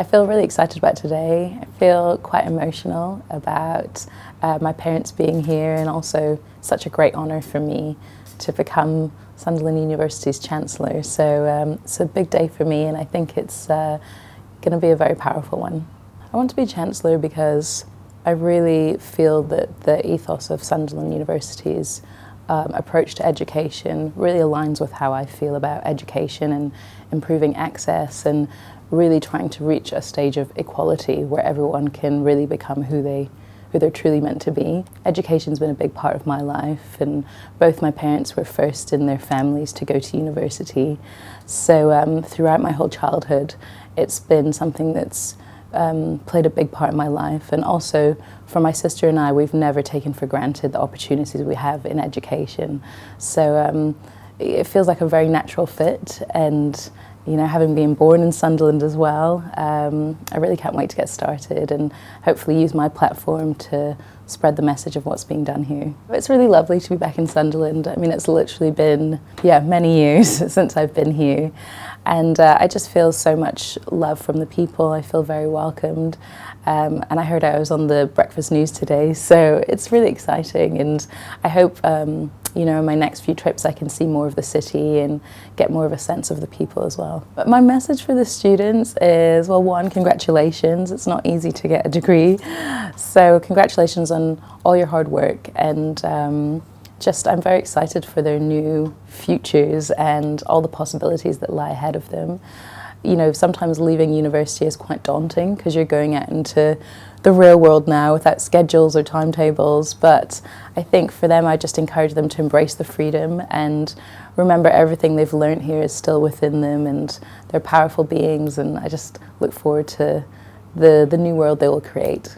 I feel really excited about today. I feel quite emotional about my parents being here, and also such a great honour for me to become Sunderland University's Chancellor. So it's a big day for me, and I think it's going to be a very powerful one. I want to be Chancellor because I really feel that the ethos of Sunderland University's approach to education really aligns with how I feel about education and improving access, and really trying to reach a stage of equality where everyone can really become who they're truly meant to be. Education's been a big part of my life, and both my parents were first in their families to go to university. So throughout my whole childhood, it's been something that's played a big part in my life. And also for my sister and I, we've never taken for granted the opportunities we have in education. So it feels like a very natural fit, and you know, having been born in Sunderland as well, I really can't wait to get started and hopefully use my platform to spread the message of what's being done here. It's really lovely to be back in Sunderland. I mean, it's literally been, many years since I've been here. And I just feel so much love from the people. I feel very welcomed. And I heard I was on the breakfast news today, so it's really exciting. And I hope, in my next few trips I can see more of the city and get more of a sense of the people as well. But my message for the students is, well, one, congratulations. It's not easy to get a degree. So congratulations on all your hard work, and I'm very excited for their new futures and all the possibilities that lie ahead of them. You know, sometimes leaving university is quite daunting because you're going out into the real world now without schedules or timetables, but I think for them I just encourage them to embrace the freedom and remember everything they've learned here is still within them, and they're powerful beings, and I just look forward to the new world they will create.